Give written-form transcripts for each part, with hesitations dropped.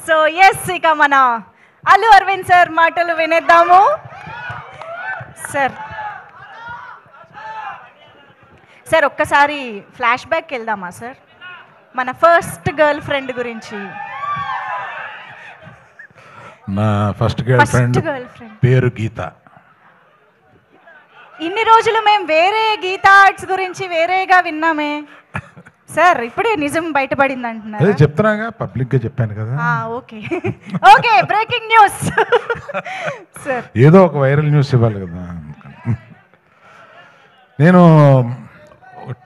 So yes, ఇక మన Allu Arvind sir మాటలు వినేద్దాము. సార్ సార్ ఒక్కసారి ఫ్లాష్ బ్యాక్ వెళ్దామా సార్, మన ఫస్ట్ గర్ల్ ఫ్రెండ్ గురించి. నా ఫస్ట్ గర్ల్ ఫ్రెండ్ పేరు గీత. ఇన్ని రోజులు మేము వేరే గీతా ఆర్ట్స్ గురించి వేరేగా విన్నామే సార్, ఇప్పుడే నిజం బయటపడింది అంటున్నారు. చెప్తున్నాగా, పబ్లిక్ గా చెప్పాను కదా. Okay okay, breaking news sir. ఏదో ఒక వైరల్ న్యూస్ ఇవ్వాలి కదా. నేను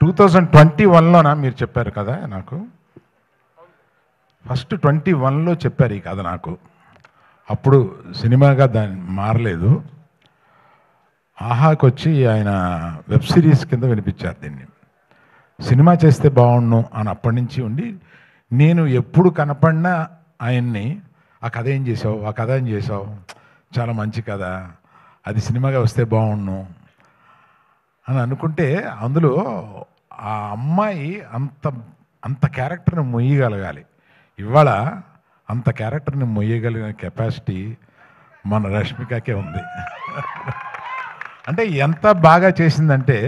2021లోనా మీరు చెప్పారు కదా నాకు, ఫస్ట్ 21లో చెప్పారు ఈ కథ నాకు. అప్పుడు సినిమాగా దాన్ని మారలేదు, ఆహాకి వచ్చి ఆయన వెబ్ సిరీస్ కింద వినిపించారు దీన్ని. సినిమా చేస్తే బాగుండు అని అప్పటి నుంచి ఉండి, నేను ఎప్పుడు కనపడినా ఆయన్ని ఆ కథ ఏం చేసావు, ఆ కథ ఏం చేసావు, చాలా మంచి కథ, అది సినిమాగా వస్తే బాగుండు అని అనుకుంటే, అందులో ఆ అమ్మాయి అంత అంత క్యారెక్టర్ని మొయ్యగలగాలి. ఇవాళ అంత క్యారెక్టర్ని మొయ్యగలిగిన కెపాసిటీ మన రష్మికకే ఉంది. అంటే ఎంత బాగా చేసిందంటే,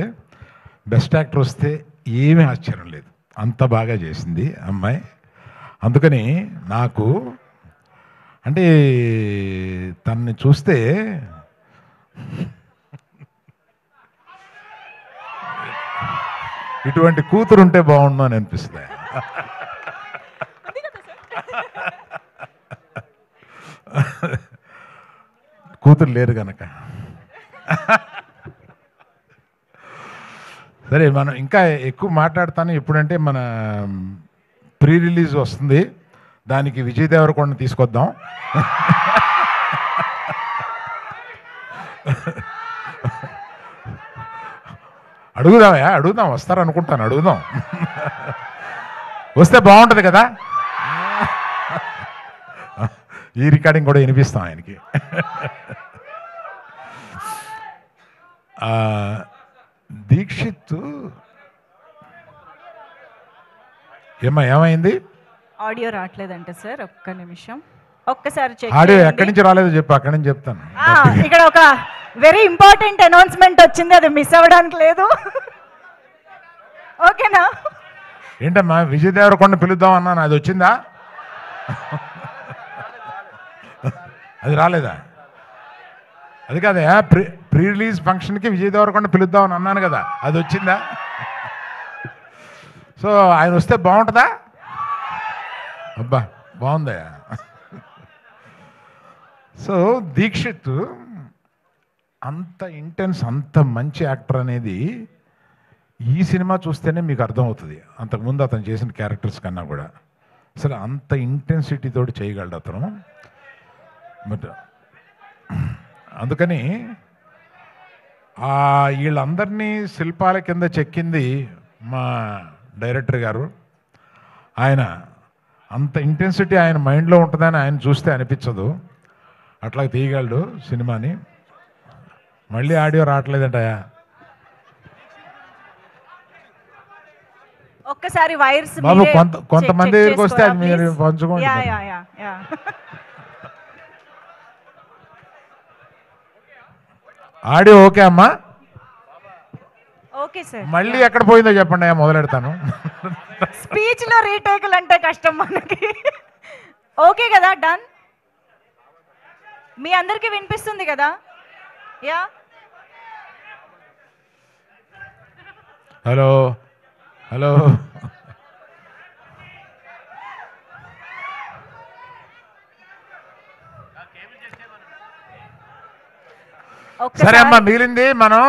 బెస్ట్ యాక్టర్ వస్తే ఏమీ ఆశ్చర్యం లేదు, అంత బాగా చేసింది అమ్మాయి. అందుకని నాకు అంటే తనని చూస్తే ఇటువంటి కూతురు ఉంటే బాగుండు అని అనిపిస్తుంది. కూతురు లేరు కనుక. సరే, మనం ఇంకా ఎక్కువ మాట్లాడతాను. ఎప్పుడంటే మన ప్రీ రిలీజ్ వస్తుంది, దానికి విజయ్ దేవరకొండ తీసుకొద్దాం. అడుగుదాం, వస్తారనుకుంటాను, అడుగుదాం. వస్తే బాగుంటుంది కదా. ఈ రికార్డింగ్ కూడా వినిపిస్తాం ఆయనకి. దీక్షిత్ ఏమైంది? ఆడియో రావట్లేదంటే సార్, ఒక్క నిమిషం, ఒక్కసారి చెక్. ఆడియో ఎక్కడి నుంచి రాలేదు చెప్పు, అక్కడి నుంచి చెప్తాను. ఇక్కడ ఒక వెరీ ఇంపార్టెంట్ అనౌన్స్మెంట్ వచ్చింది, అది మిస్ అవ్వడానికి లేదు. ఓకేనా? ఏంటమ్మా, విజయ్ దేవరకొండ పిలుద్దాం అన్నాను, అది వచ్చిందా? అది రాలేదా? అది కాదా, ప్రీ రిలీజ్ ఫంక్షన్కి విజయ్ దేవరకొండ పిలుద్దామని అన్నాను కదా, అది వచ్చిందా? సో ఆయన వస్తే బాగుంటుందా? అబ్బా బాగుందా. సో దీక్షిత్ అంత ఇంటెన్స్, అంత మంచి యాక్టర్ అనేది ఈ సినిమా చూస్తేనే మీకు అర్థమవుతుంది. అంతకుముందు అతను చేసిన క్యారెక్టర్స్ కన్నా కూడా అసలు అంత ఇంటెన్సిటీ తోటి చేయగలడు అతను. బట్ అందుకని వీళ్ళందరినీ శిల్పాల కింద చెక్కింది మా డైరెక్టర్ గారు. ఆయన అంత ఇంటెన్సిటీ ఆయన మైండ్లో ఉంటుందని ఆయన చూస్తే అనిపించదు, అట్లా తీయగలడు సినిమాని. మళ్ళీ ఆడియో రావట్లేదంటయా, ఒక్కసారి వైర్స్ బాబు కొంతమంది దగ్గరికి వస్తే అది మీరు పంచుకోండి. ఆడియో ఓకే అమ్మా? Okay sir. మళ్ళీ ఎక్కడ పోయిందో చెప్పండి, మొదలెడతాను. స్పీచ్ లో రీటేకులు అంటే కష్టం మనకి. ఓకే కదా, డన్. మీ అందరికీ వినిపిస్తుంది కదా? Yeah, hello hello. సరే అమ్మా, మిగిలింది మనం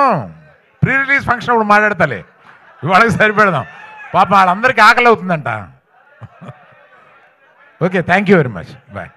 ప్రీ రిలీజ్ ఫంక్షన్ అప్పుడు మాట్లాడతాలే, ఇవాళకి సరిపెడదాం. పాప వాళ్ళందరికీ ఆకలి అవుతుందంట. Okay, thank you very much, bye.